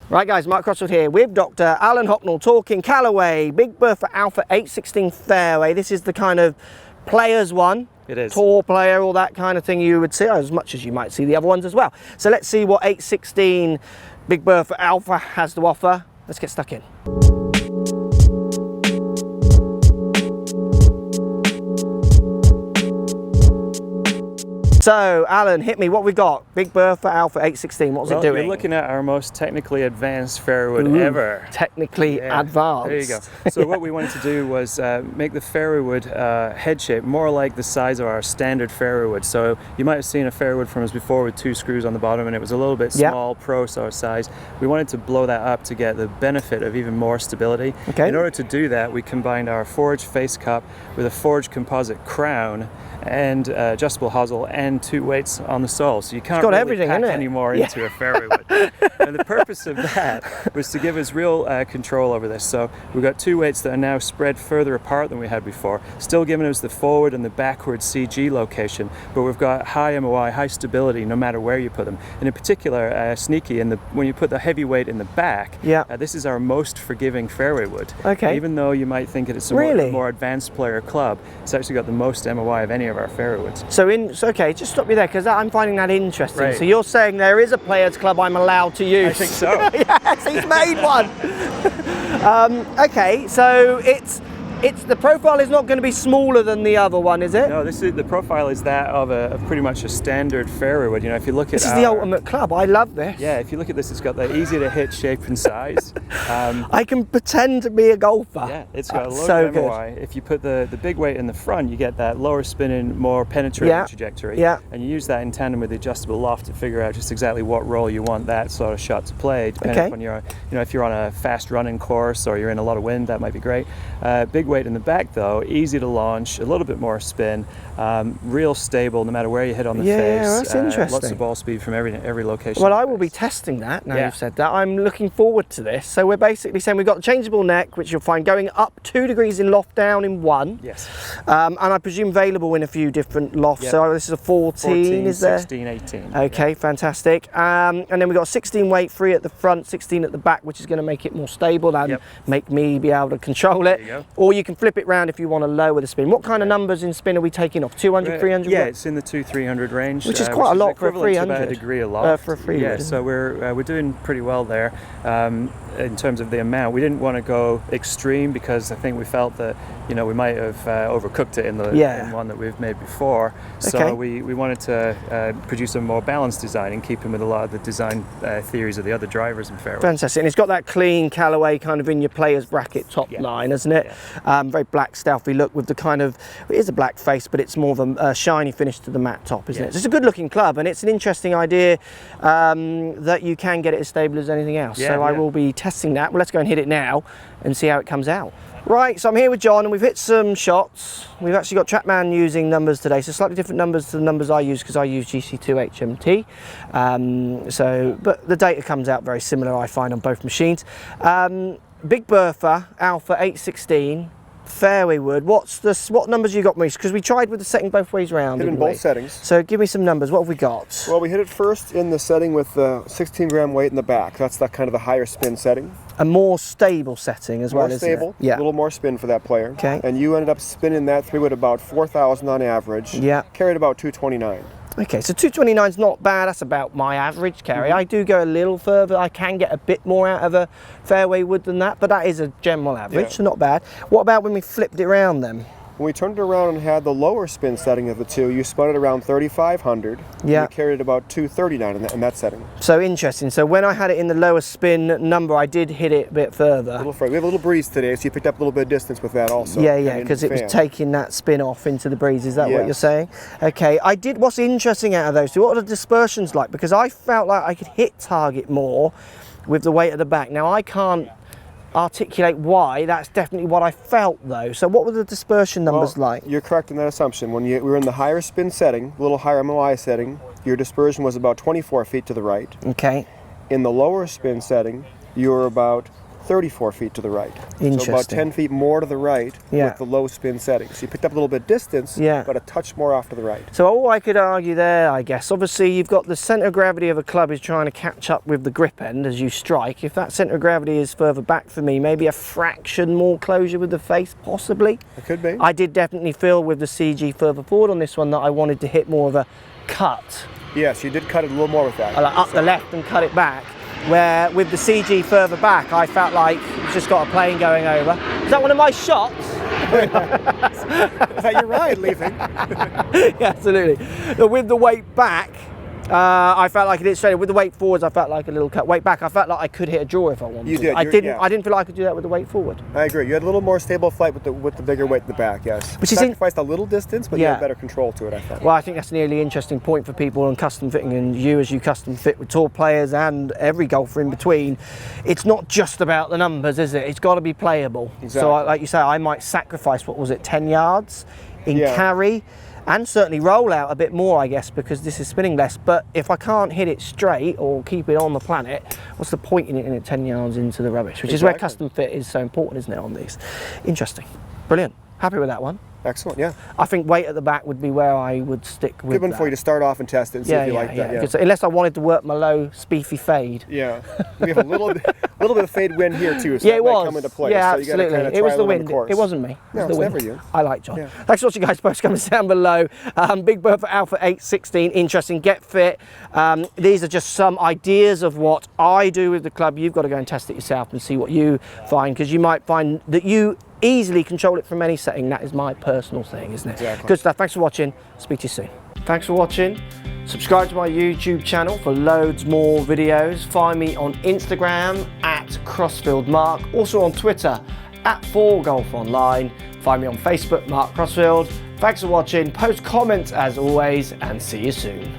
Right guys, Mark Crossfield here with Dr. Alan Hocknell talking Callaway Big Bertha Alpha 816 Fairway. This is the kind of players one. It is. Tour player, all that kind of thing you would see, as much as you might see the other ones as well. So let's see what 816 Big Bertha Alpha has to offer. Let's get stuck in. So, Alan, hit me. What we got? Big Bertha Alpha 816. What's it doing? You're looking at our most technically advanced fairway wood ever. Technically advanced. There you go. So what we wanted to do was make the fairway wood head shape more like the size of our standard fairway wood. So you might have seen a fairway wood from us before with 2 screws on the bottom, and it was a little bit small, pro sort of size. We wanted to blow that up to get the benefit of even more stability. Okay. In order to do that, we combined our forged face cup with a forged composite crown and adjustable hosel and 2 weights on the sole, so you can't really pack any more into a fairway wood. And the purpose of that was to give us real control over this. So we've got 2 weights that are now spread further apart than we had before, still giving us the forward and the backward CG location, but we've got high MOI, high stability no matter where you put them. And in particular, sneaky, when you put the heavy weight in the back, this is our most forgiving fairway wood. Okay. Even though you might think it's a more advanced player club, it's actually got the most MOI of any of our fairway woods. So okay, just stop you there because I'm finding that interesting. Right. So you're saying there is a players club I'm allowed to use? I think so. Yes, he's made one. Okay, so it's the profile is not going to be smaller than the other one, is it? No, the profile is that of pretty much a standard fairway wood. You know, if you look at this is the ultimate club. I love this. Yeah, if you look at this, it's got the easy to hit shape and size. I can pretend to be a golfer. Yeah, it's got a lot of MOI. If you put the big weight in the front, you get that lower spinning, more penetrating trajectory. Yeah. And you use that in tandem with the adjustable loft to figure out just exactly what role you want that sort of shot to play, depending on your, if you're on a fast running course or you're in a lot of wind, that might be great. Big weight in the back though, easy to launch, a little bit more spin, real stable no matter where you hit on the face. Yeah, that's interesting. Lots of ball speed from every location. Well, I will be testing that now you've said that. I'm looking forward to this. So we're basically saying we've got the changeable neck, which you'll find going up 2 degrees in loft, down in 1. Yes. And I presume available in a few different lofts. Yep. So this is a 14 is there? 16, 18. Okay, fantastic. And then we've got 16 weight free at the front, 16 at the back, which is going to make it more stable and make me be able to control it. Or you can flip it round if you want to lower the spin. What kind of numbers in spin are we taking off? 200, 300? Yeah, it's in the 200-300 range. Which is quite a lot for a 300. About a degree a lot. For a 300. Yeah, so we're doing pretty well there. In terms of the amount, we didn't want to go extreme because I think we felt that we might have overcooked it in in one that we've made before. So we wanted to produce a more balanced design and keep in with a lot of the design theories of the other drivers in fairway. Fantastic, and it's got that clean Callaway kind of in your player's bracket top line, isn't it? Yeah. Very black stealthy look with the kind of, it is a black face, but it's more of a shiny finish to the matte top, isn't it? So it's a good looking club, and it's an interesting idea that you can get it as stable as anything else. So I will be testing that. Well, let's go and hit it now and see how it comes out. Right, so I'm here with John and we've hit some shots. We've actually got TrackMan using numbers today, so slightly different numbers to the numbers I use because I use GC2 HMT. But the data comes out very similar, I find, on both machines. Big Bertha Alpha 816 fairway wood. What numbers you got, Maurice? Because we tried with the setting both ways round. Hit in both settings. So give me some numbers. What have we got? Well, we hit it first in the setting with the 16 gram weight in the back. That's that kind of the higher spin setting. A more stable setting as well, isn't it? More stable, a little more spin for that player. Okay. And you ended up spinning that 3-wood about 4,000 on average. Yeah. Carried about 229. Okay, so 229 is not bad. That's about my average carry. I do go a little further. I can get a bit more out of a fairway wood than that, but that is a general average, so not bad. What about when we flipped it around then? When we turned it around and had the lower spin setting of the two, you spun it around 3,500. Yeah. You carried about 239 in that setting. So interesting. So when I had it in the lower spin number, I did hit it a bit further. We have a little breeze today, so you picked up a little bit of distance with that also. Yeah, because it was taking that spin off into the breeze. Is that what you're saying? Okay, what's interesting out of those two, what are the dispersions like? Because I felt like I could hit target more with the weight at the back. Now I can't articulate why. That's definitely what I felt though. So what were the dispersion numbers like? You're correct in that assumption. When we were in the higher spin setting, a little higher MOI setting, your dispersion was about 24 feet to the right. Okay. In the lower spin setting, you were about 34 feet to the right. Interesting. So about 10 feet more to the right with the low spin setting. So you picked up a little bit of distance, but a touch more off to the right. So all I could argue there, I guess, obviously you've got the centre of gravity of a club is trying to catch up with the grip end as you strike. If that centre of gravity is further back for me, maybe a fraction more closure with the face, possibly. It could be. I did definitely feel with the CG further forward on this one that I wanted to hit more of a cut. Yes, you did cut it a little more with that. Like up the left and cut it back. Where with the CG further back, I felt like it's just got a plane going over. Is that one of my shots? Is that your ride leaving? Yeah, absolutely. But with the weight back, I felt like it hit straight. With the weight forwards, I felt like a little cut. Weight back, I felt like I could hit a draw if I wanted. You did. I didn't feel like I could do that with the weight forward. I agree. You had a little more stable flight with the bigger weight in the back. Yes. Which is sacrificed a little distance, but you had better control to it, I thought. Well, I think that's a really interesting point for people on custom fitting, and you as you custom fit with tour players and every golfer in between. It's not just about the numbers, is it? It's got to be playable. Exactly. So, like you say, I might sacrifice, what was it, 10 yards in carry. And certainly roll out a bit more, I guess, because this is spinning less. But if I can't hit it straight or keep it on the planet, what's the point in hitting it 10 yards into the rubbish? Which is where custom fit is so important, isn't it, on these? Interesting. Brilliant. Happy with that one. Excellent, yeah. I think weight at the back would be where I would stick with Good one for you to start off and test it and see if you like that. Yeah. Unless I wanted to work my low, speefy fade. Yeah. We have a little bit of fade wind here too, so yeah, that might come into play. Yeah, so absolutely. You gotta it was the on wind. The course. It wasn't me. No, it was the wind. never you. I like John. Yeah. Thanks for watching, guys. Post comments down below. Big Bird for Alpha 816. Interesting. Get fit. These are just some ideas of what I do with the club. You've got to go and test it yourself and see what you find, because you might find that you easily control it from any setting. That is my personal thing, isn't it? Exactly. Good stuff. Thanks for watching. Speak to you soon. Thanks for watching. Subscribe to my YouTube channel for loads more videos. Find me on Instagram at Crossfield Mark. Also on Twitter at 4golfonline. Find me on Facebook, Mark Crossfield. Thanks for watching. Post comments as always, and see you soon.